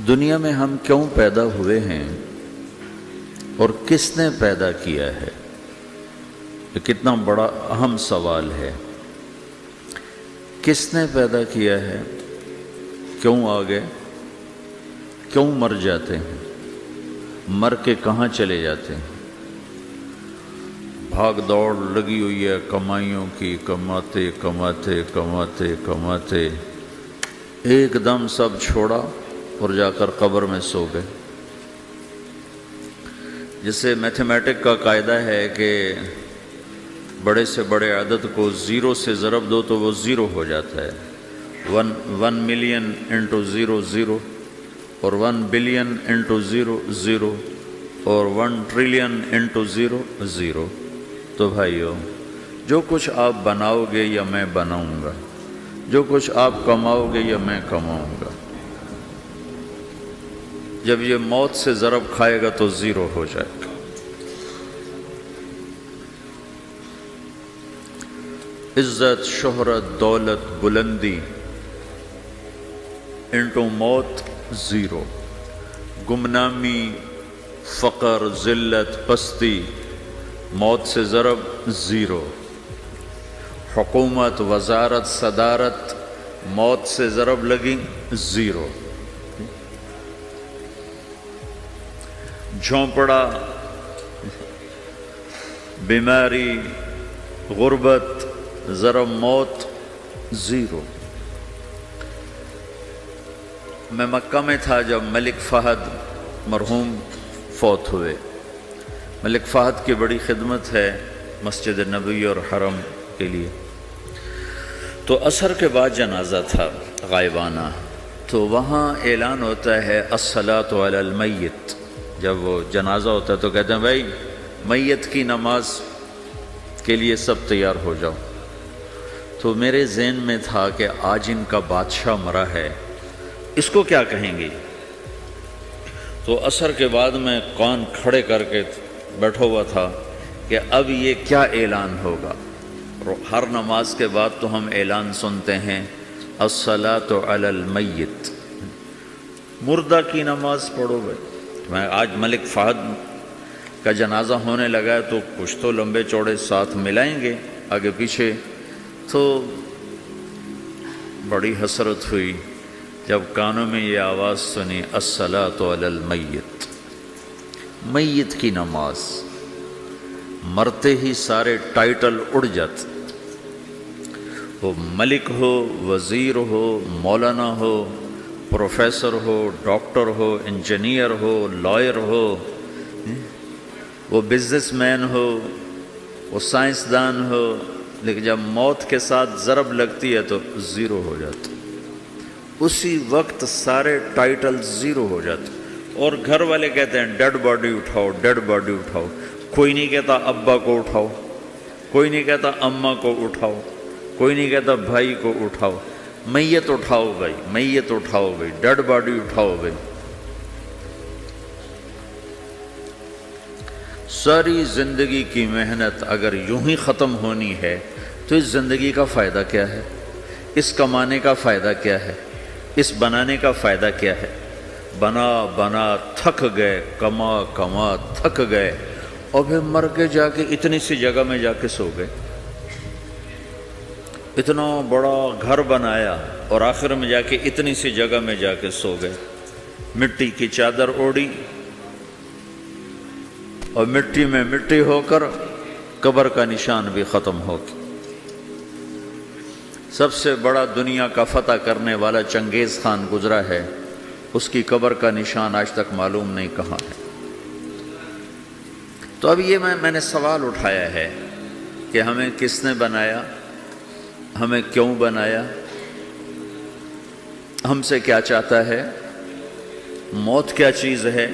دنیا میں ہم کیوں پیدا ہوئے ہیں اور کس نے پیدا کیا ہے؟ یہ کتنا بڑا اہم سوال ہے۔ کس نے پیدا کیا ہے؟ کیوں آ گئے؟ کیوں مر جاتے ہیں؟ مر کے کہاں چلے جاتے ہیں؟ بھاگ دوڑ لگی ہوئی ہے کمائیوں کی، کماتے کماتے کماتے کماتے ایک دم سب چھوڑا اور جا کر قبر میں سو گئے۔ جسے میتھمیٹک کا قاعدہ ہے کہ بڑے سے بڑے عدد کو زیرو سے ضرب دو تو وہ زیرو ہو جاتا ہے۔ 1 ملین انٹو زیرو زیرو، اور 1 بلین انٹو زیرو زیرو، اور 1 ٹریلین انٹو زیرو زیرو۔ تو بھائیو، جو کچھ آپ بناؤ گے یا میں بناؤں گا، جو کچھ آپ کماؤ گے یا میں کماؤں گا، جب یہ موت سے ضرب کھائے گا تو زیرو ہو جائے گا۔ عزت، شہرت، دولت، بلندی انٹو موت زیرو، گمنامی، فقر، ذلت، پستی موت سے ضرب زیرو، حکومت، وزارت، صدارت موت سے ضرب لگی زیرو، جھونپڑا، بیماری، غربت ضرب موت زیرو۔ میں مکہ میں تھا جب ملک فہد مرحوم فوت ہوئے۔ ملک فہد کی بڑی خدمت ہے مسجد نبوی اور حرم کے لیے۔ تو عصر کے بعد جنازہ تھا غائبانہ، تو وہاں اعلان ہوتا ہے الصلاۃ علی المیت۔ جب وہ جنازہ ہوتا ہے تو کہتے ہیں بھائی میت کی نماز کے لیے سب تیار ہو جاؤ۔ تو میرے ذہن میں تھا کہ آج ان کا بادشاہ مرا ہے، اس کو کیا کہیں گے؟ تو عصر کے بعد میں کان کھڑے کر کے بیٹھا ہوا تھا کہ اب یہ کیا اعلان ہوگا۔ ہر نماز کے بعد تو ہم اعلان سنتے ہیں الصلاۃ علی المیت، مردہ کی نماز پڑھو بھائی۔ میں آج ملک فہد کا جنازہ ہونے لگا ہے تو کچھ تو لمبے چوڑے ساتھ ملائیں گے آگے پیچھے۔ تو بڑی حسرت ہوئی جب کانوں میں یہ آواز سنی الصلاۃ علی المیت، میت کی نماز۔ مرتے ہی سارے ٹائٹل اڑ جاتے، وہ ملک ہو، وزیر ہو، مولانا ہو، پروفیسر ہو، ڈاکٹر ہو، انجینئر ہو، لائر ہو، وہ بزنس مین ہو، وہ سائنسدان ہو، لیکن جب موت کے ساتھ ضرب لگتی ہے تو زیرو ہو جاتا، اسی وقت سارے ٹائٹل زیرو ہو جاتے۔ اور گھر والے کہتے ہیں ڈیڈ باڈی اٹھاؤ، ڈیڈ باڈی اٹھاؤ۔ کوئی نہیں کہتا ابا کو اٹھاؤ، کوئی نہیں کہتا اماں کو اٹھاؤ، کوئی نہیں کہتا بھائی کو اٹھاؤ۔ میت اٹھاؤ بھائی، میت اٹھاؤ بھائی، ڈیڈ باڈی اٹھاؤ بھائی۔ ساری زندگی کی محنت اگر یوں ہی ختم ہونی ہے تو اس زندگی کا فائدہ کیا ہے؟ اس کمانے کا فائدہ کیا ہے؟ اس بنانے کا فائدہ کیا ہے؟ بنا بنا تھک گئے، کما کما تھک گئے، اور پھر مر کے جا کے اتنی سی جگہ میں جا کے سو گئے۔ اتنا بڑا گھر بنایا اور آخر میں جا کے اتنی سی جگہ میں جا کے سو گئے۔ مٹی کی چادر اوڑھی اور مٹی میں مٹی ہو کر قبر کا نشان بھی ختم ہو گیا۔ سب سے بڑا دنیا کا فتح کرنے والا چنگیز خان گزرا ہے، اس کی قبر کا نشان آج تک معلوم نہیں کہاں ہے۔ تو اب یہ میں نے سوال اٹھایا ہے کہ ہمیں کس نے بنایا، ہمیں کیوں بنایا، ہم سے کیا چاہتا ہے، موت کیا چیز ہے،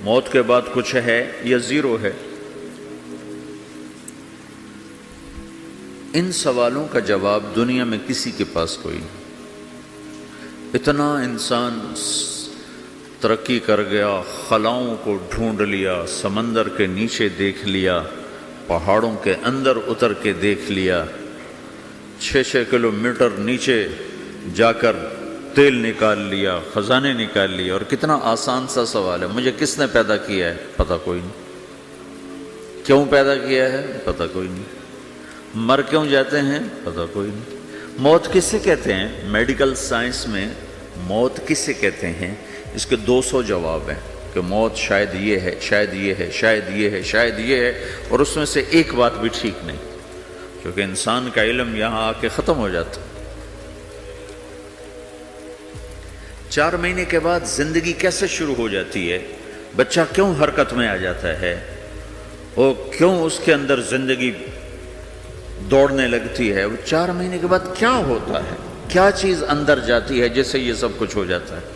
موت کے بعد کچھ ہے یا زیرو ہے؟ ان سوالوں کا جواب دنیا میں کسی کے پاس کوئی نہیں۔ اتنا انسان ترقی کر گیا، خلاؤں کو ڈھونڈ لیا، سمندر کے نیچے دیکھ لیا، پہاڑوں کے اندر اتر کے دیکھ لیا، 6 کلومیٹر نیچے جا کر تیل نکال لیا، خزانے نکال لیا، اور کتنا آسان سا سوال ہے، مجھے کس نے پیدا کیا ہے؟ پتہ کوئی نہیں۔ کیوں پیدا کیا ہے؟ پتہ کوئی نہیں۔ مر کیوں جاتے ہیں؟ پتہ کوئی نہیں۔ موت کس سے کہتے ہیں؟ میڈیکل سائنس میں موت کس سے کہتے ہیں؟ اس کے 200 جواب ہیں کہ موت شاید یہ ہے، شاید یہ ہے، شاید یہ ہے، شاید یہ ہے، اور اس میں سے ایک بات بھی ٹھیک نہیں، کیونکہ انسان کا علم یہاں آ کے ختم ہو جاتا۔ 4 مہینے کے بعد زندگی کیسے شروع ہو جاتی ہے؟ بچہ کیوں حرکت میں آ جاتا ہے؟ اور کیوں اس کے اندر زندگی دوڑنے لگتی ہے؟ وہ 4 مہینے کے بعد کیا ہوتا ہے؟ کیا چیز اندر جاتی ہے جس سے یہ سب کچھ ہو جاتا ہے؟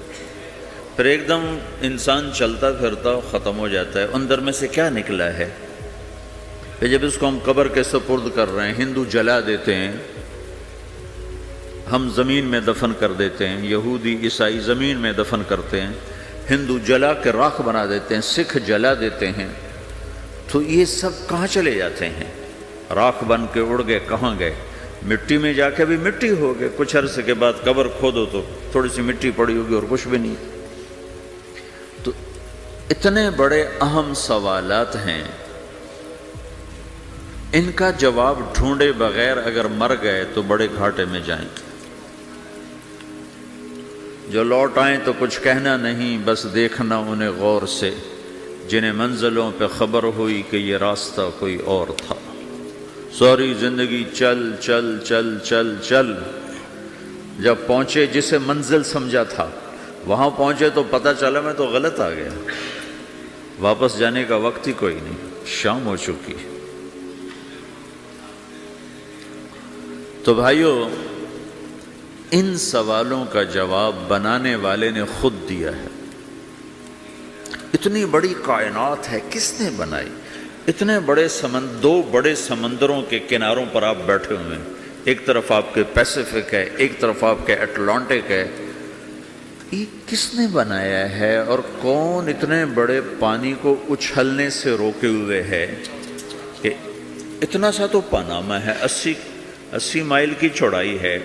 پھر ایک دم انسان چلتا پھرتا ختم ہو جاتا ہے، اندر میں سے کیا نکلا ہے؟ پھر جب اس کو ہم قبر کے سپرد کر رہے ہیں، ہندو جلا دیتے ہیں، ہم زمین میں دفن کر دیتے ہیں، یہودی عیسائی زمین میں دفن کرتے ہیں، ہندو جلا کے راکھ بنا دیتے ہیں، سکھ جلا دیتے ہیں، تو یہ سب کہاں چلے جاتے ہیں؟ راکھ بن کے اڑ گئے، کہاں گئے؟ مٹی میں جا کے بھی مٹی ہو گئے، کچھ عرصے کے بعد قبر کھودو تو تھوڑی سی مٹی پڑی ہوگی اور کچھ بھی نہیں۔ تو اتنے بڑے اہم سوالات ہیں، ان کا جواب ڈھونڈے بغیر اگر مر گئے تو بڑے گھاٹے میں جائیں گے۔ جو لوٹ آئیں تو کچھ کہنا نہیں، بس دیکھنا انہیں غور سے، جنہیں منزلوں پہ خبر ہوئی کہ یہ راستہ کوئی اور تھا۔ ساری زندگی چل چل چل چل چل، جب پہنچے جسے منزل سمجھا تھا وہاں پہنچے تو پتہ چلا میں تو غلط آ گیا، واپس جانے کا وقت ہی کوئی نہیں، شام ہو چکی۔ تو بھائیو، ان سوالوں کا جواب بنانے والے نے خود دیا ہے۔ اتنی بڑی کائنات ہے، کس نے بنائی؟ اتنے بڑے دو بڑے سمندروں کے کناروں پر آپ بیٹھے ہوئے ہیں، ایک طرف آپ کے پیسیفک ہے، ایک طرف آپ کے اٹلانٹک ہے، یہ کس نے بنایا ہے؟ اور کون اتنے بڑے پانی کو اچھلنے سے روکے ہوئے ہے کہ اتنا سا تو پاناما ہے، 80 مائل کی چوڑائی ہے،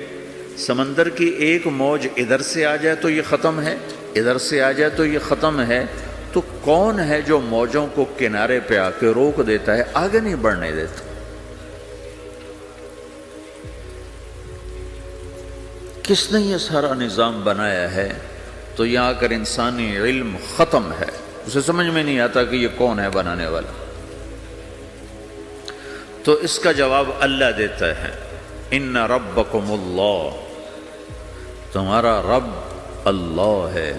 سمندر کی ایک موج ادھر سے آ جائے تو یہ ختم ہے، ادھر سے آ جائے تو یہ ختم ہے، تو کون ہے جو موجوں کو کنارے پہ آ کے روک دیتا ہے، آگے نہیں بڑھنے دیتا؟ کس نے یہ سارا نظام بنایا ہے؟ تو یہاں کر انسانی علم ختم ہے، اسے سمجھ میں نہیں آتا کہ یہ کون ہے بنانے والا۔ تو اس کا جواب اللہ دیتا ہے، ان ربکم اللہ، تمہارا رب اللہ ہے،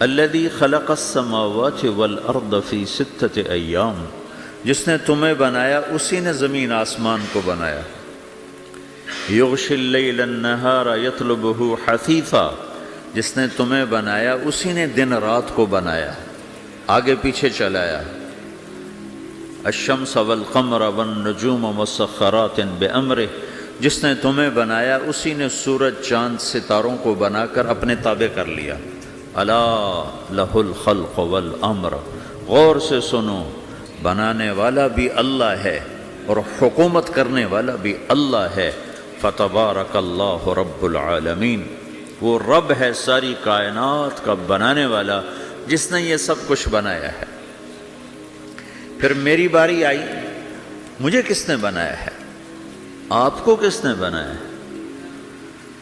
الذی خلق السماوات والارض فی 6 ایام، جس نے تمہیں بنایا اسی نے زمین آسمان کو بنایا، یغشی اللیل النہار یطلبہ حثیثا، جس نے تمہیں بنایا اسی نے دن رات کو بنایا، آگے پیچھے چلایا، الشمس والقمر والنجوم مسخرات بامرہ، جس نے تمہیں بنایا اسی نے سورج چاند ستاروں کو بنا کر اپنے تابع کر لیا، الا لہ الخلق والامر، غور سے سنو، بنانے والا بھی اللہ ہے اور حکومت کرنے والا بھی اللہ ہے، فتبارک اللہ رب العالمین، وہ رب ہے ساری کائنات کا بنانے والا جس نے یہ سب کچھ بنایا ہے۔ پھر میری باری آئی، مجھے کس نے بنایا ہے؟ آپ کو کس نے بنایا ہے؟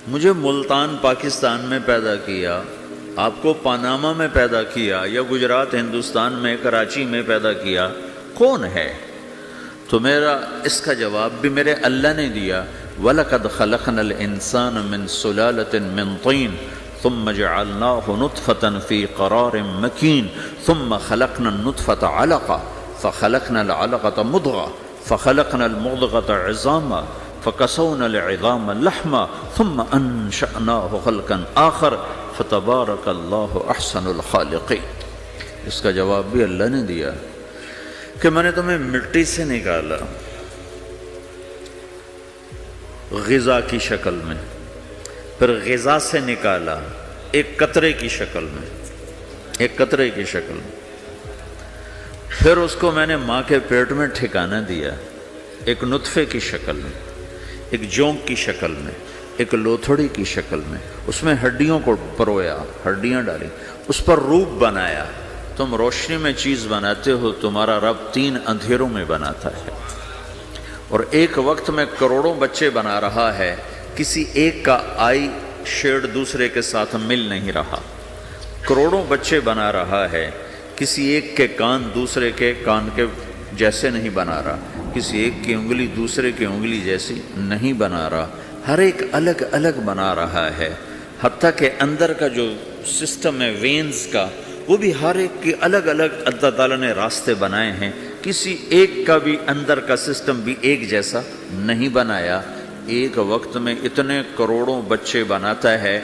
مجھے ملتان پاکستان میں پیدا کیا، آپ کو پاناما میں پیدا کیا، یا گجرات ہندوستان میں کراچی میں پیدا کیا، کون ہے؟ تو میرا اس کا جواب بھی میرے اللہ نے دیا، وَلَقَدْ خَلَقْنَا الْإِنسَانَ مِنْ سُلَالَةٍ مِّن طِينٍ ثُمَّ جَعَلْنَاهُ نُطْفَةً فِي قَرَارٍ مَّكِينٍ ثُمَّ خَلَقْنَا النُّطْفَةَ عَلَقَةً فخلقنا العلقة مضغة فخلقنا المضغة عظاما فكسونا العظام لحما ثم أنشأناه خلقا آخر فتبارك الله أحسن الخالقين۔ اس کا جواب بھی اللہ نے دیا کہ میں نے تمہیں مٹی سے نکالا غذا کی شکل میں، پھر غذا سے نکالا ایک قطرے کی شکل میں، ایک قطرے کی شکل میں، پھر اس کو میں نے ماں کے پیٹ میں ٹھکانہ دیا ایک نطفے کی شکل میں، ایک جونک کی شکل میں، ایک لوتھڑی کی شکل میں، اس میں ہڈیوں کو پرویا، ہڈیاں ڈالی، اس پر روپ بنایا۔ تم روشنی میں چیز بناتے ہو، تمہارا رب 3 اندھیروں میں بناتا ہے، اور ایک وقت میں کروڑوں بچے بنا رہا ہے، کسی ایک کا آئی شیڈ دوسرے کے ساتھ مل نہیں رہا، کروڑوں بچے بنا رہا ہے، کسی ایک کے کان دوسرے کے کان کے جیسے نہیں بنا رہا، کسی ایک کی انگلی دوسرے کی انگلی جیسی نہیں بنا رہا، ہر ایک الگ الگ بنا رہا ہے، حتیٰ کہ اندر کا جو سسٹم ہے وینز کا، وہ بھی ہر ایک کی الگ الگ اللہ تعالیٰ نے راستے بنائے ہیں، کسی ایک کا بھی اندر کا سسٹم بھی ایک جیسا نہیں بنایا۔ ایک وقت میں اتنے کروڑوں بچے بناتا ہے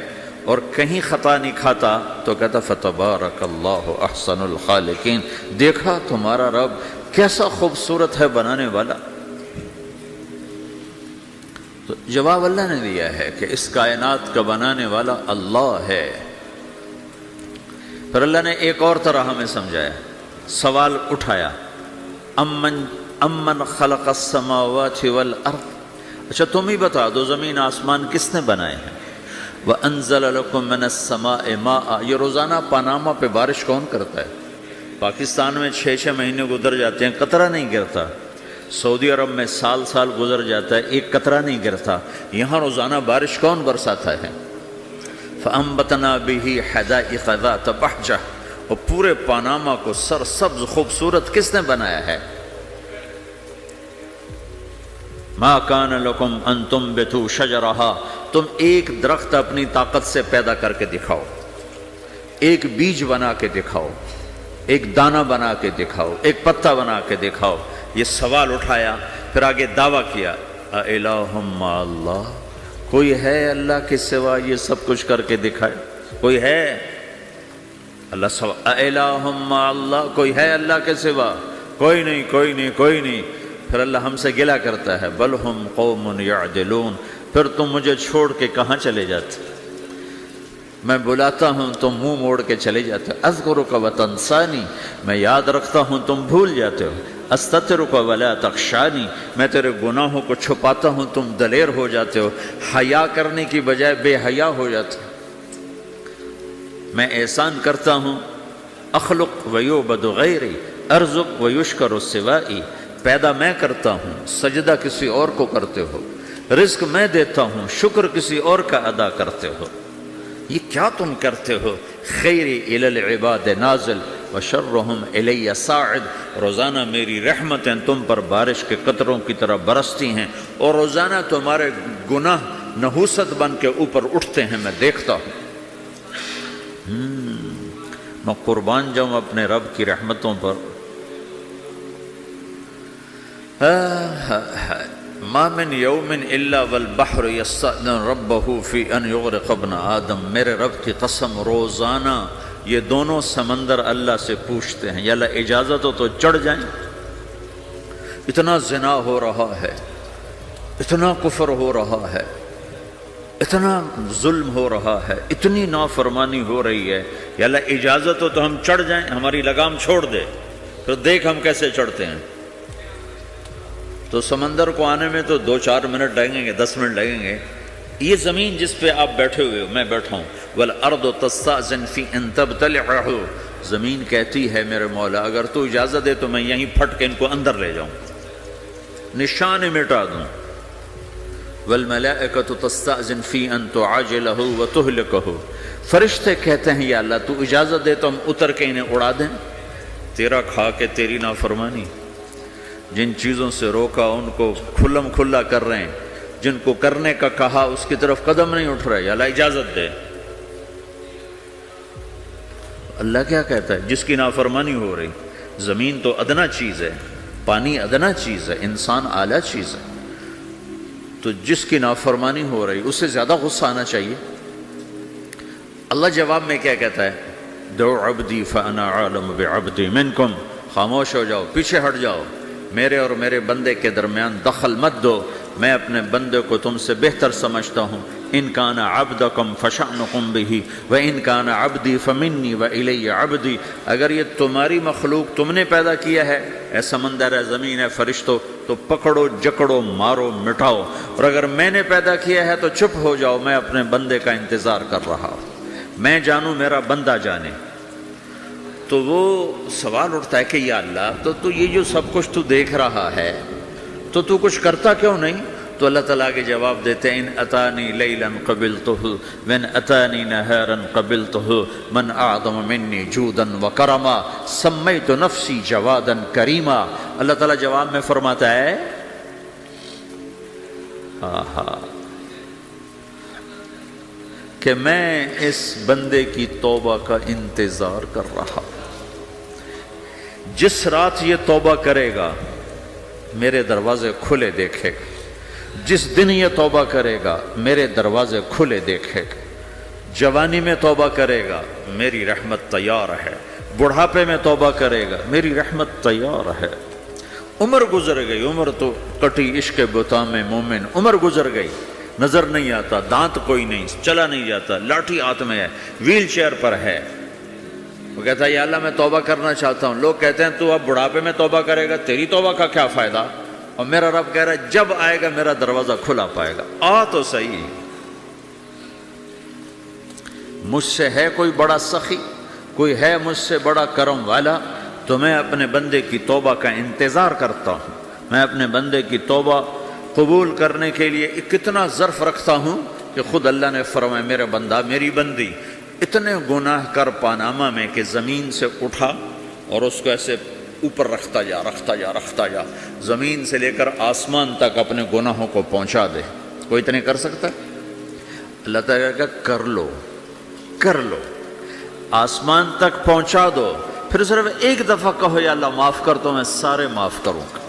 اور کہیں خطا نہیں کھاتا، تو کہتا فتبارک اللہ احسن الخالقین، دیکھا تمہارا رب کیسا خوبصورت ہے بنانے والا۔ تو جواب اللہ نے دیا ہے کہ اس کائنات کا بنانے والا اللہ ہے۔ پھر اللہ نے ایک اور طرح ہمیں سمجھایا، سوال اٹھایا، امن خلق السماوات والارض، اچھا تم ہی بتا دو زمین آسمان کس نے بنائے ہیں؟ وَأَنزَلَ لَكُم مِّنَ السَّمَاءِ مَاءً، یہ روزانہ پاناما پہ بارش کون کرتا ہے؟ پاکستان میں 6 مہینے گزر جاتے ہیں، قطرہ نہیں گرتا، سعودی عرب میں سال گزر جاتا ہے، ایک قطرہ نہیں گرتا، یہاں روزانہ بارش کون برساتا ہے؟ فَأَنبَتْنَا بِهِ حَدَائِقَ ذَاتَ بَهْجَةٍ، اور پورے پاناما کو سرسبز خوبصورت کس نے بنایا ہے؟ مَا كَانَ لَكُمْ أَن تُنبِتُوا شَجَرَهَا، تم ایک درخت اپنی طاقت سے پیدا کر کے دکھاؤ، ایک بیج بنا کے دکھاؤ، ایک دانہ بنا کے دکھاؤ، ایک پتا بنا کے دکھاؤ۔ یہ سوال اٹھایا، پھر آگے دعویٰ کیا، اَإِلَٰهٌ مَّعَ اللَّهِ، کوئی ہے اللہ کے سوا یہ سب کچھ کر کے دکھائے؟ کوئی ہے؟ اللہ سوال، اَإِلَٰهٌ مَّعَ اللَّهِ، کوئی ہے اللہ کے سوا؟ کوئی نہیں، کوئی نہیں، کوئی نہیں۔ پھر اللہ ہم سے گلہ کرتا ہے، بل ہم قوم یعدلون، پھر تم مجھے چھوڑ کے کہاں چلے جاتے؟ میں بلاتا ہوں تم منہ موڑ کے چلے جاتے ہو، اذکرک وتنسانی، میں یاد رکھتا ہوں تم بھول جاتے ہو، استترک ولا تخشانی، میں تیرے گناہوں کو چھپاتا ہوں تم دلیر ہو جاتے ہو، حیا کرنے کی بجائے بے حیا ہو جاتے ہو۔ میں احسان کرتا ہوں، اخلق ویعبد غیری، ارزق ویشکر سوائی، پیدا میں کرتا ہوں، سجدہ کسی اور کو کرتے ہو، رزق میں دیتا ہوں، شکر کسی اور کا ادا کرتے ہو، یہ کیا تم کرتے ہو؟ خیری الی العباد نازل وشرہم الی صاعد، روزانہ میری رحمتیں تم پر بارش کے قطروں کی طرح برستی ہیں، اور روزانہ تمہارے گناہ نحوست بن کے اوپر اٹھتے ہیں، میں دیکھتا ہوں۔ میں قربان جاؤں اپنے رب کی رحمتوں پر۔ ما من یوم الا والبحر یستأذن ربہ فی ان یغرق ابن آدم، میرے رب کی قسم روزانہ یہ دونوں سمندر اللہ سے پوچھتے ہیں، یا اللہ اجازت ہو تو چڑھ جائیں، اتنا زنا ہو رہا ہے، اتنا کفر ہو رہا ہے، اتنا ظلم ہو رہا ہے، اتنی نافرمانی ہو رہی ہے، یا اللہ اجازت ہو تو ہم چڑھ جائیں، ہماری لگام چھوڑ دے، پھر دیکھ ہم کیسے چڑھتے ہیں۔ تو سمندر کو آنے میں تو 2-4 منٹ لگیں گے، 10 منٹ لگیں گے۔ یہ زمین جس پہ آپ بیٹھے ہوئے ہو، میں بیٹھا ہوں، وَالْأَرْضُ تَسْتَأْذِنُ فِي أَن تَبْتَلِعَهُ، زمین کہتی ہے میرے مولا اگر تو اجازت دے تو میں یہیں پھٹ کے ان کو اندر لے جاؤں، نشان مٹا دوں۔ وَالْمَلَائِكَةُ تَسْتَأْذِنُ فِي أَن تُعَاجِلَهُ وَتُهْلِكَهُ، فرشتے کہتے ہیں یا اللہ تو اجازت دے تو ہم اتر کے انہیں اڑا دیں، تیرا کھا کے تیری نافرمانی، جن چیزوں سے روکا ان کو کھلم کھلا کر رہے ہیں، جن کو کرنے کا کہا اس کی طرف قدم نہیں اٹھ رہے، یا اللہ اجازت دے۔ اللہ کیا کہتا ہے؟ جس کی نافرمانی ہو رہی، زمین تو ادنا چیز ہے، پانی ادنا چیز ہے، انسان اعلیٰ چیز ہے، تو جس کی نافرمانی ہو رہی اس سے زیادہ غصہ آنا چاہیے۔ اللہ جواب میں کیا کہتا ہے؟ دعو عبدی فانا عالم بعبدی منکم، خاموش ہو جاؤ، پیچھے ہٹ جاؤ، میرے اور میرے بندے کے درمیان دخل مت دو، میں اپنے بندے کو تم سے بہتر سمجھتا ہوں، ان کان عبدکم فشأنکم بہ وان کان عبدی فمنی والی عبدی، اگر یہ تمہاری مخلوق تم نے پیدا کیا ہے، اے سمندر ہے، زمین ہے، فرشتوں، تو پکڑو جکڑو مارو مٹاؤ، اور اگر میں نے پیدا کیا ہے تو چپ ہو جاؤ، میں اپنے بندے کا انتظار کر رہا ہوں، میں جانوں میرا بندہ جانے۔ تو وہ سوال اٹھتا ہے کہ یا اللہ، تو یہ جو سب کچھ تو دیکھ رہا ہے تو کچھ کرتا کیوں نہیں؟ تو اللہ تعالیٰ کے جواب دیتے ہیں ان اتانی لیلا قبلتہ وان اتانی نہارا قبلتہ من اعظم منی جودا وکرما سمیت نفسی جوادا کریما۔ اللہ تعالیٰ جواب میں فرماتا ہے کہ میں اس بندے کی توبہ کا انتظار کر رہا ہوں، جس رات یہ توبہ کرے گا میرے دروازے کھلے دیکھے گا، جس دن یہ توبہ کرے گا میرے دروازے کھلے دیکھے گا، جوانی میں توبہ کرے گا میری رحمت تیار ہے، بڑھاپے میں توبہ کرے گا میری رحمت تیار ہے۔ عمر گزر گئی، عمر تو کٹی عشق بتا میں مومن، عمر گزر گئی، نظر نہیں آتا، دانت کوئی نہیں، چلا نہیں جاتا، لاٹھی ہاتھ میں ہے، ویل چیئر پر ہے۔ وہ کہتا ہے یا اللہ میں توبہ کرنا چاہتا ہوں۔ لوگ کہتے ہیں تو اب بڑھاپے میں توبہ کرے گا، تیری توبہ کا کیا فائدہ؟ اور میرا رب کہہ رہا ہے جب آئے گا میرا دروازہ کھلا پائے گا، آ تو صحیح۔ مجھ سے ہے کوئی بڑا سخی، کوئی ہے مجھ سے بڑا کرم والا، تو میں اپنے بندے کی توبہ کا انتظار کرتا ہوں، میں اپنے بندے کی توبہ قبول کرنے کے لیے کتنا ظرف رکھتا ہوں کہ خود اللہ نے فرمایا میرا بندہ میری بندی اتنے گناہ کر پاناما میں کہ زمین سے اٹھا اور اس کو ایسے اوپر رکھتا جا، زمین سے لے کر آسمان تک اپنے گناہوں کو پہنچا دے۔ کوئی اتنے کر سکتا ہے؟ اللہ تعالیٰ کہ کر لو، آسمان تک پہنچا دو، پھر صرف ایک دفعہ کہو یا اللہ معاف کر، تو میں سارے معاف کروں گا،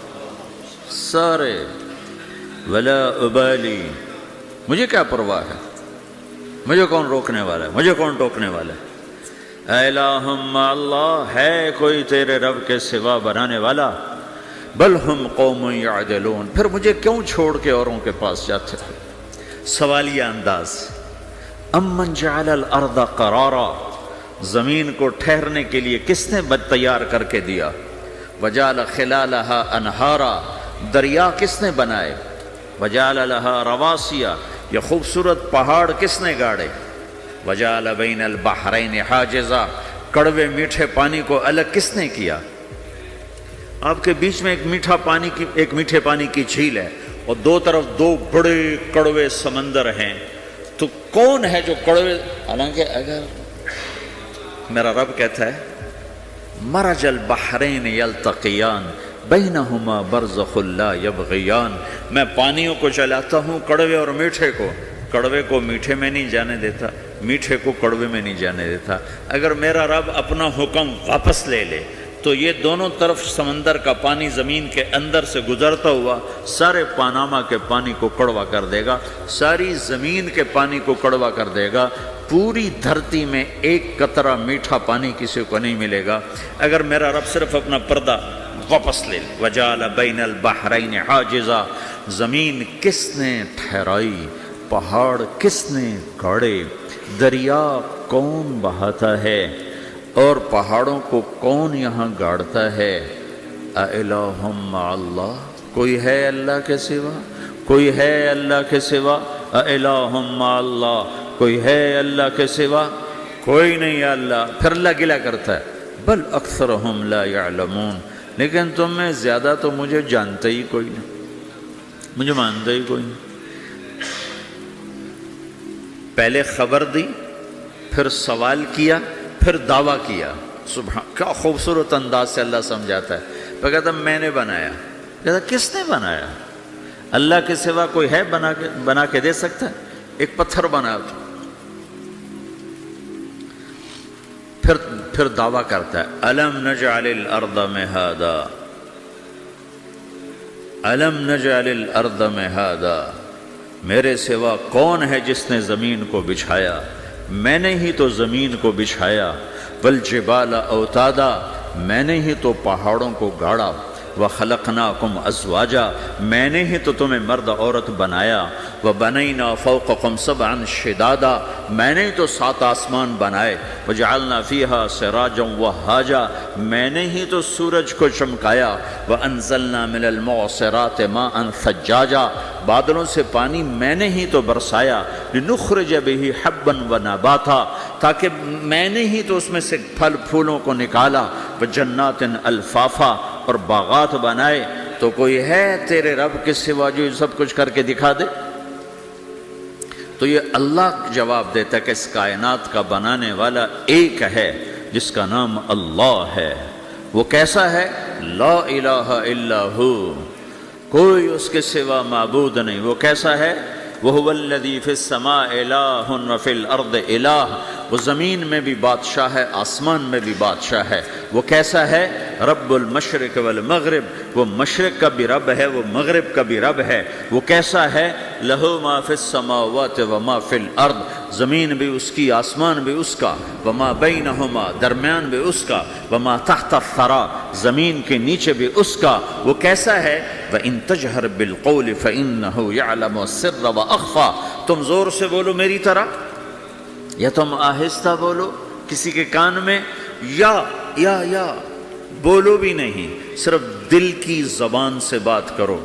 سارے، ولا ابالی، مجھے کیا پرواہ ہے، مجھے کون روکنے والا ہے، مجھے کون ٹوکنے والا ہے۔ اے الہم اللہ، ہے کوئی تیرے رب کے سوا بنانے والا؟ بل ہم قوم یعدلون، پھر مجھے کیوں چھوڑ کے اوروں کے پاس جاتے ہیں؟ سوالیہ انداز۔ امن جعل الارض قرارا، زمین کو ٹھہرنے کے لیے کس نے تیار کر کے دیا؟ وجعل خلالہا انہارا، دریا کس نے بنائے؟ وجعل لہا رواسیا، یہ خوبصورت پہاڑ کس نے گاڑے؟ وجعل بین البحرین حاجزا، کڑوے میٹھے پانی کو الگ کس نے کیا؟ آپ کے بیچ میں ایک میٹھے پانی کی جھیل ہے اور دو طرف دو بڑے کڑوے سمندر ہیں، تو کون ہے جو کڑوے؟ حالانکہ اگر میرا رب کہتا ہے مرج البحرین یلتقیان بینہما برزخ لا یبغیان، میں پانیوں کو چلاتا ہوں، کڑوے اور میٹھے کو، کڑوے کو میٹھے میں نہیں جانے دیتا، میٹھے کو کڑوے میں نہیں جانے دیتا۔ اگر میرا رب اپنا حکم واپس لے لے تو یہ دونوں طرف سمندر کا پانی زمین کے اندر سے گزرتا ہوا سارے پاناما کے پانی کو کڑوا کر دے گا، ساری زمین کے پانی کو کڑوا کر دے گا، پوری دھرتی میں ایک قطرہ میٹھا پانی کسی کو نہیں ملے گا اگر میرا رب صرف اپنا پردہ واپس لے لے۔ وجعل بین البحرین حاجزا، زمین کس نے ٹھہرائی، پہاڑ کس نے گاڑے، دریا کون بہاتا ہے اور پہاڑوں کو کون یہاں گاڑتا ہے؟ اِلٰہٌ مع اللہ، کوئی ہے اللہ کے سوا؟ کوئی ہے اللہ کے سوا؟ اِلٰہٌ مع اللہ، کوئی ہے اللہ کے سوا؟ کوئی نہیں ہے اللہ۔ پھر اللہ گلہ کرتا ہے بل اکثرہم لا یعلمون، لیکن تم میں زیادہ تو مجھے جانتے ہی کوئی نہیں، مجھے مانتے ہی کوئی نہیں۔ پہلے خبر دی، پھر سوال کیا، پھر دعویٰ کیا۔ سبحان، کیا خوبصورت انداز سے اللہ سمجھاتا ہے۔ پھر کہتا میں نے بنایا، کہتا کس نے بنایا؟ اللہ کے سوا کوئی ہے بنا کے دے سکتا ہے؟ ایک پتھر بنا تو پھر دعویٰ کرتا ہے الم نجعل الارض مہادا، الم نجعل الارض مہادا، میرے سوا کون ہے جس نے زمین کو بچھایا؟ میں نے ہی تو زمین کو بچھایا۔ والجبال اوتادا، میں نے ہی تو پہاڑوں کو گاڑا۔ وَخَلَقْنَاكُمْ أَزْوَاجًا میں نے ہی تو تمہیں مرد عورت بنایا، وَبَنَيْنَا فَوْقَكُمْ سَبْعًا شِدَادًا میں نے ہی تو 7 آسمان بنائے، وَجَعَلْنَا فِيهَا سِرَاجًا وَهَّاجًا میں نے ہی تو سورج کو چمکایا، وَأَنزَلْنَا مِنَ الْمُعْصِرَاتِ مَاءً ثَجَّاجًا بادلوں سے پانی میں نے ہی تو برسایا، لِنُخْرِجَ بِهِ حَبًّا وَنَبَاتًا تاکہ میں نے ہی تو اس میں سے پھل پھولوں کو نکالا، وَجَنَّاتٍ الْفَافًا اور باغات بنائے۔ تو کوئی ہے تیرے رب کے سوا جو یہ سب کچھ کر کے دکھا دے؟ تو یہ اللہ جواب دیتا ہے کہ اس کائنات کا بنانے والا ایک ہے جس کا نام اللہ ہے۔ وہ کیسا ہے؟ لا الہ الا ہو، کوئی اس کے سوا معبود نہیں۔ وہ کیسا ہے؟ وَهُوَ الَّذِي فِي السَّمَاءِ إِلَٰهٌ وَفِي الْأَرْضِ إِلَٰهٌ وہ زمین میں بھی بادشاہ ہے، آسمان میں بھی بادشاہ ہے۔ وہ کیسا ہے؟ رب المشرق والمغرب وہ مشرق کا بھی رب ہے، وہ مغرب کا بھی رب ہے۔ وہ کیسا ہے؟ لَهُ مَا فِي السَّمَاوَاتِ وَمَا فِي الْأَرْضِ زمین بھی اس کی، آسمان بھی اس کا، وَمَا بَيْنَهُمَا درمیان بھی اس کا، وَمَا تَحْتَ الثَّرَىٰ زمین کے نیچے بھی اس کا۔ وہ کیسا ہے؟ وَإِن تَجْهَرْ بِالْقَوْلِ فَإِنَّهُ يَعْلَمُ السِّرَّ وَأَخْفَىٰ تم زور سے بولو میری طرح، یا تم آہستہ بولو کسی کے کان میں، یا بولو بھی نہیں، صرف دل کی زبان سے بات کرو۔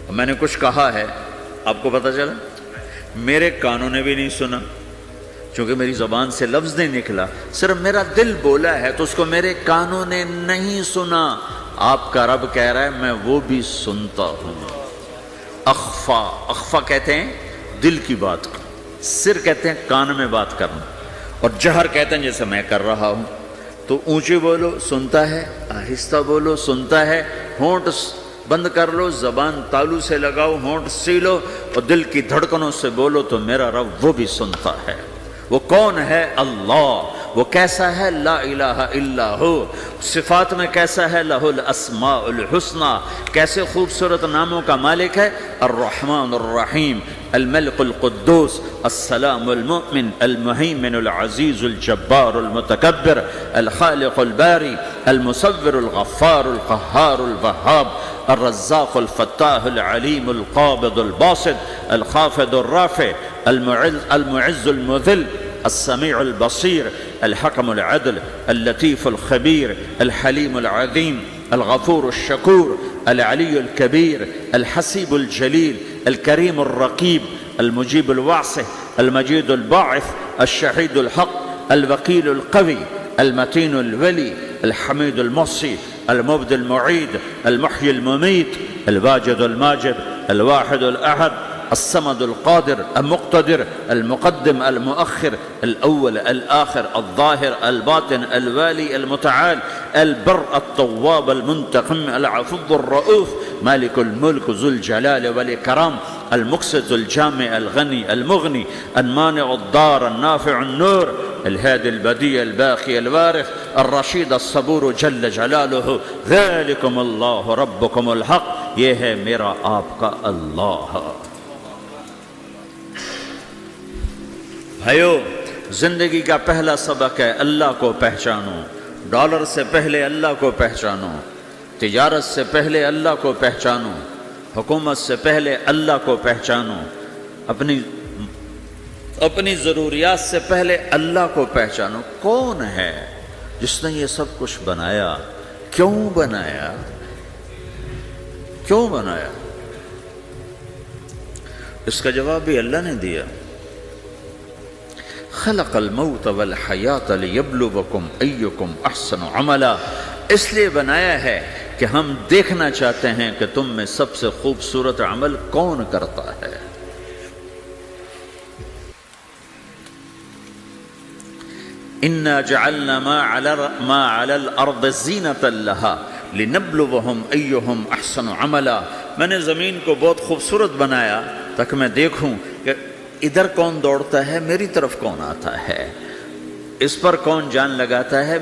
میں نے کچھ کہا ہے، آپ کو پتہ چلا؟ میرے کانوں نے بھی نہیں سنا، چونکہ میری زبان سے لفظ نہیں نکلا، صرف میرا دل بولا ہے تو اس کو میرے کانوں نے نہیں سنا۔ آپ کا رب کہہ رہا ہے میں وہ بھی سنتا ہوں۔ اخفا کہتے ہیں دل کی بات کو، سر کہتے ہیں کان میں بات کرنا، اور جہر کہتے ہیں جیسے میں کر رہا ہوں۔ تو اونچی بولو سنتا ہے، آہستہ بولو سنتا ہے، ہونٹ بند کر لو، زبان تالو سے لگاؤ، ہونٹ سیلو اور دل کی دھڑکنوں سے بولو تو میرا رب وہ بھی سنتا ہے۔ وہ کون ہے؟ اللہ۔ وہ کیسا ہے؟ لا الہ الا ہو۔ صفات میں کیسا ہے؟ لہ الاسماء الحسنی کیسے خوبصورت ناموں کا مالک ہے؟ الرحمن الرحیم، الملک القدوس، السلام المؤمن، المہیمن العزیز الجبار المتکبر، الخالق الباری، المصور الغفار القہار الوہاب، الرزاق الفتاح العلیم القابض الباسط، الخافض الرافع، المعز المذل، السميع البصير، الحكم العدل، اللطيف الخبير، الحليم العظيم، الغفور الشكور، العلي الكبير، الحسيب الجليل، الكريم الرقيب، المجيب الواسع، المجيد الباعث، الشهيد الحق، الوكيل القوي، المتين الولي، الحميد المحصي، المبدي المعيد، المحيي المميت، الواجد الماجد، الواحد الأحد، الصمد القادر المقتدر، المقدم المؤخر، الأول الآخر، الظاهر الباطن، الوالي المتعال، البر التواب المنتقم، العفو الرؤوف، مالك الملك ذو الجلال والإكرام، المقسط الجامع الغني المغني، المانع الضار النافع النور، الهادي البديع الباقي الوارث، الرشيد الصبور جل جلاله، ذلكم الله ربكم الحق یہ ہے میرا آپ کا اللہ۔ بھائیو، زندگی کا پہلا سبق ہے اللہ کو پہچانو۔ ڈالر سے پہلے اللہ کو پہچانو، تجارت سے پہلے اللہ کو پہچانو، حکومت سے پہلے اللہ کو پہچانو، اپنی ضروریات سے پہلے اللہ کو پہچانو۔ کون ہے جس نے یہ سب کچھ بنایا؟ کیوں بنایا؟ کیوں بنایا؟ اس کا جواب بھی اللہ نے دیا۔ خلق الموت والحیات لیبلوکم ایکم احسن عملا، اس لیے بنایا ہے کہ ہم دیکھنا چاہتے ہیں کہ تم میں سب سے خوبصورت عمل کون کرتا ہے۔ انا جعلنا ما علی الارض زینۃ لہا لنبلوہم ایہم احسن عملا، میں نے زمین کو بہت خوبصورت بنایا تاکہ میں دیکھوں کہ ادھر کون دوڑتا ہے، میری طرف کون آتا ہے، اس پر کون جان لگاتا ہے،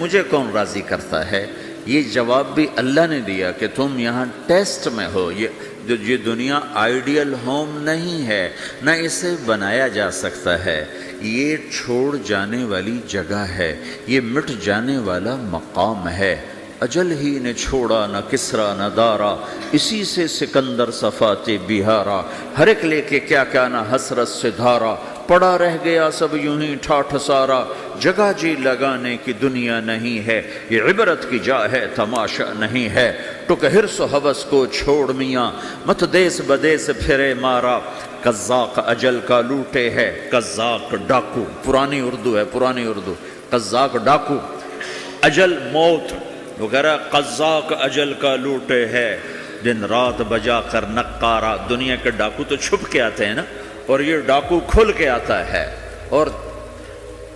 مجھے کون راضی کرتا ہے۔ یہ جواب بھی اللہ نے دیا کہ تم یہاں ٹیسٹ میں ہو، یہ یہ دنیا آئیڈیل ہوم نہیں ہے، نہ اسے بنایا جا سکتا ہے، یہ چھوڑ جانے والی جگہ ہے، یہ مٹ جانے والا مقام ہے۔ اجل ہی نے چھوڑا نہ کسرا نہ دارا، اسی سے سکندر صفات بہارا، ہر ایک لے کے کیا کیا نہ حسرت سے دھارا، پڑا رہ گیا سب یوں ہی ٹھاٹھ سارا، جگہ جی لگانے کی دنیا نہیں ہے، یہ عبرت کی جا ہے تماشا نہیں ہے، ٹک حرص و ہوس کو چھوڑ میاں، مت دیس بدیس پھرے مارا، قزاق اجل کا لوٹے ہے، قزاق ڈاکو، پرانی اردو ہے، پرانی اردو، قزاق ڈاکو، اجل موت وغیرہ، قزاق اجل کا لوٹے ہے، دن رات بجا کر نقارا۔ دنیا کے ڈاکو تو چھپ کے آتے ہیں نا، اور یہ ڈاکو کھل کے آتا ہے اور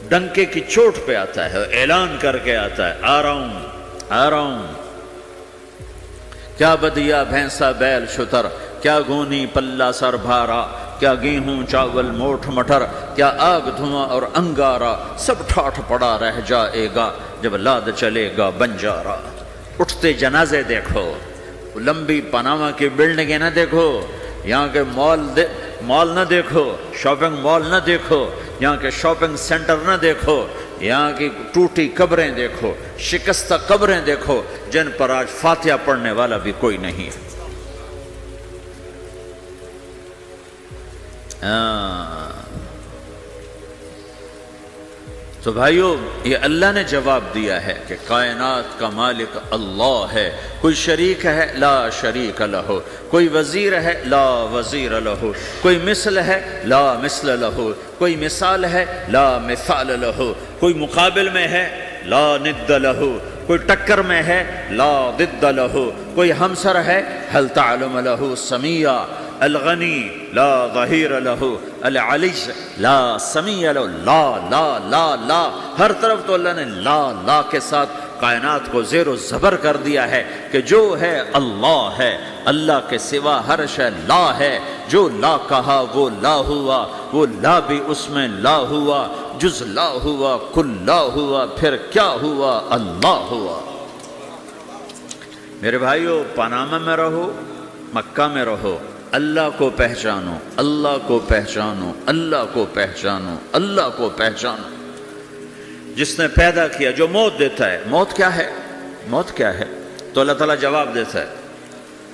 ڈنکے کی چوٹ پہ آتا ہے، اعلان کر کے آتا ہے، آ رہا ہوں آ رہا ہوں۔ کیا بدیا بھینسا بیل شتر، کیا گونی پلہ سر بھارا، کیا گیہوں چاول موٹھ مٹر، کیا آگ دھواں اور انگارا، سب ٹھاٹھ پڑا رہ جائے گا جب لاد چلے گا بنجارا۔ اٹھتے جنازے دیکھو، لمبی پاناما کی بلڈنگیں نہ دیکھو، یہاں کے مال نہ دیکھو، شاپنگ مال نہ دیکھو، یہاں کے شاپنگ سینٹر نہ دیکھو، یہاں کی ٹوٹی قبریں دیکھو، شکستہ قبریں دیکھو، جن پر آج فاتحہ پڑھنے والا بھی کوئی نہیں ہے۔ تو بھائیو، یہ اللہ نے جواب دیا ہے کہ کائنات کا مالک اللہ ہے، کوئی شریک ہے لا شریک لہ، کوئی وزیر ہے لا وزیر لہ، کوئی مثل ہے لا مثل لہ، کوئی مثال ہے لا مثال لہ، کوئی مقابل میں ہے لا ند لہ، کوئی ٹکر میں ہے لا ضد لہ، کوئی ہمسر ہے هل تعلم لہ سمیہ، الغنی لا ظہیر لہ، العلی لا سمیع لہ، لا لا لا لا، ہر طرف تو اللہ نے لا لا کے ساتھ کائنات کو زیر و زبر کر دیا ہے کہ جو ہے اللہ ہے، اللہ کے سوا ہر شے لا ہے، جو لا کہا وہ لا ہوا، وہ لا بھی اس میں لا ہوا، جز لا ہوا کل لا ہوا، پھر کیا ہوا؟ اللہ ہوا۔ میرے بھائیو، پاناما میں رہو، مکہ میں رہو، اللہ کو پہچانو، اللہ کو پہچانو، اللہ کو پہچانو، اللہ کو پہچانو۔ جس نے پیدا کیا، جو موت دیتا ہے، موت کیا ہے؟ موت کیا ہے؟ تو اللہ تعالیٰ جواب دیتا ہے،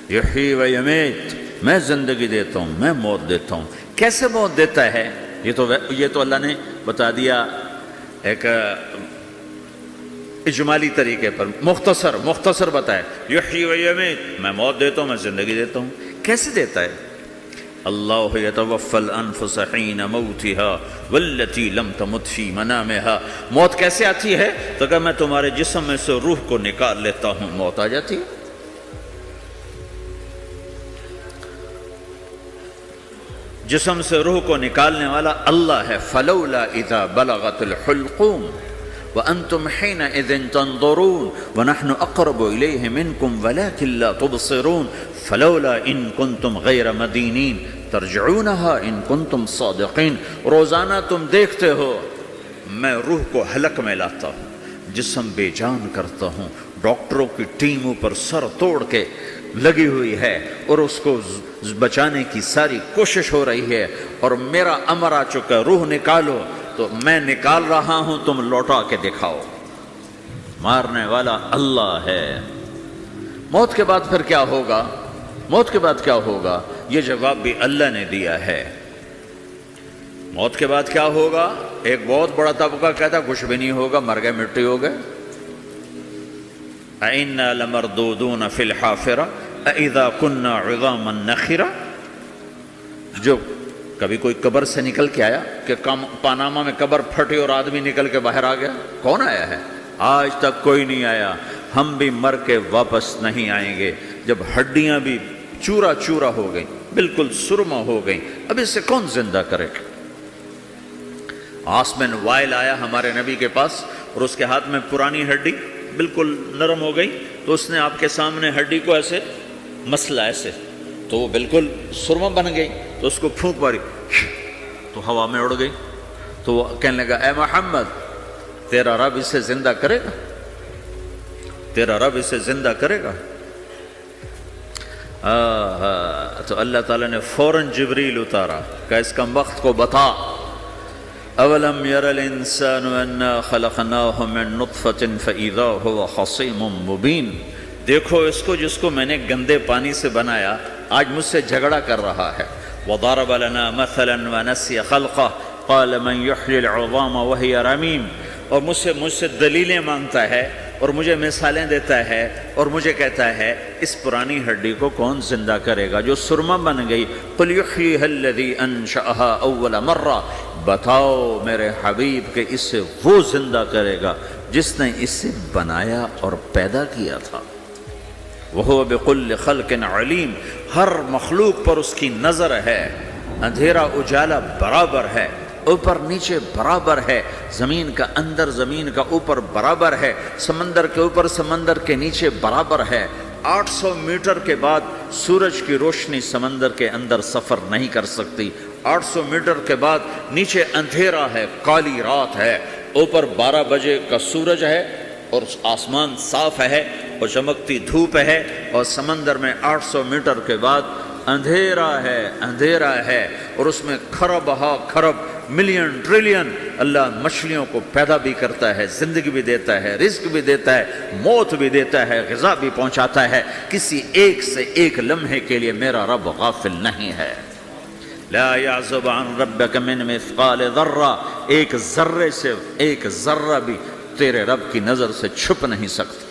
یحیی و یمیت، میں زندگی دیتا ہوں، میں موت دیتا ہوں۔ کیسے موت دیتا ہے؟ یہ تو اللہ نے بتا دیا ایک اجمالی طریقے پر، مختصر بتائے، یحیی و یمیت، میں موت دیتا ہوں، میں زندگی دیتا ہوں۔ کیسے دیتا ہے؟ اللہ یتوفی الانفس حین موتها والتی لم تمت فی منامها۔ موت کیسے آتی ہے؟ تو کہ میں تمہارے جسم میں سے روح کو نکال لیتا ہوں، موت آ جاتی ہے۔ جسم سے روح کو نکالنے والا اللہ ہے۔ فلولا اذا بلغت الحلقوم وانتم حينئذ تنظرون ونحن اقرب اليه منكم ولكن لا تبصرون فلولا ان كنتم غير مدينين ترجعونها ان كنتم صادقين۔ روزانہ تم دیکھتے ہو میں روح کو حلق میں لاتا ہوں، جسم بے جان کرتا ہوں، ڈاکٹروں کی ٹیم اوپر سر توڑ کے لگی ہوئی ہے اور اس کو بچانے کی ساری کوشش ہو رہی ہے، اور میرا امر آ چکا، روح نکالو، تو میں نکال رہا ہوں، تم لوٹا کے دکھاؤ۔ مارنے والا اللہ ہے۔ موت کے بعد پھر کیا ہوگا؟ موت کے بعد کیا ہوگا؟ یہ جواب بھی اللہ نے دیا ہے۔ موت کے بعد کیا ہوگا؟ ایک بہت بڑا طبقہ کہتا کچھ بھی نہیں ہوگا، مر گئے، مٹی ہو گئے۔ اَإِنَّا لَمَرْدُودُونَ فِي الْحَافِرَةِ أَإِذَا كُنَّا عِظَامًا نَخِرَةً۔ جو کبھی کوئی قبر سے نکل کے آیا کہ پاناما میں قبر پھٹی اور آدمی نکل کے باہر آ گیا؟ کون آیا ہے؟ آج تک کوئی نہیں آیا۔ ہم بھی مر کے واپس نہیں آئیں گے۔ جب ہڈیاں بھی چورا چورا ہو گئیں، بالکل سرما ہو گئیں، اب اس سے کون زندہ کرے؟ آسمن وائل آیا ہمارے نبی کے پاس اور اس کے ہاتھ میں پرانی ہڈی بالکل نرم ہو گئی، تو اس نے آپ کے سامنے ہڈی کو ایسے مسلا، ایسے، تو وہ بالکل سرما بن گئی، تو اس کو پھونک ماری تو ہوا میں اڑ گئی۔ تو وہ کہنے لگا، اے محمد، تیرا رب اسے زندہ کرے گا؟ تیرا رب اسے زندہ کرے گا؟ تو اللہ تعالیٰ نے فوراً جبریل اتارا کہ اس کم وقت کو بتا، اولم یر الانسان انا خلقناہ من نطفۃ فاذا هو خصیم مبین، دیکھو اس کو جس کو میں نے گندے پانی سے بنایا آج مجھ سے جھگڑا کر رہا ہے۔ وضرب لنا مثلا ونسی خلقہ قال من یحیی العظام وہی رمیم، اور مجھ سے دلیلیں مانگتا ہے اور مجھے مثالیں دیتا ہے اور مجھے کہتا ہے اس پرانی ہڈی کو کون زندہ کرے گا جو سرما بن گئی۔ قل یحییھا الذی انشأھا اول مرہ، بتاؤ میرے حبیب کہ اسے وہ زندہ کرے گا جس نے اسے بنایا اور پیدا کیا تھا۔ وہو بکل خلق علیم، ہر مخلوق پر اس کی نظر ہے، اندھیرا اجالا برابر ہے، اوپر نیچے برابر ہے، زمین کا اندر زمین کا اوپر برابر ہے، سمندر کے اوپر سمندر کے نیچے برابر ہے۔ 800 میٹر کے بعد سورج کی روشنی سمندر کے اندر سفر نہیں کر سکتی، 800 میٹر کے بعد نیچے اندھیرا ہے، کالی رات ہے، اوپر 12 بجے کا سورج ہے اور آسمان صاف ہے اور چمکتی دھوپ ہے، اور سمندر میں 800 میٹر کے بعد اندھیرا ہے اور اس میں کھرب ہا کھرب ملین ٹریلین اللہ مچھلیوں کو پیدا بھی کرتا ہے، زندگی بھی دیتا ہے، رزق بھی دیتا ہے، موت بھی دیتا ہے، غذا بھی پہنچاتا ہے۔ کسی ایک سے ایک لمحے کے لیے میرا رب غافل نہیں ہے۔ لا يعزب عن ربك من مثقال ذرہ، ایک ذرے سے ایک ذرہ بھی تیرے رب کی نظر سے چھپ نہیں سکتا۔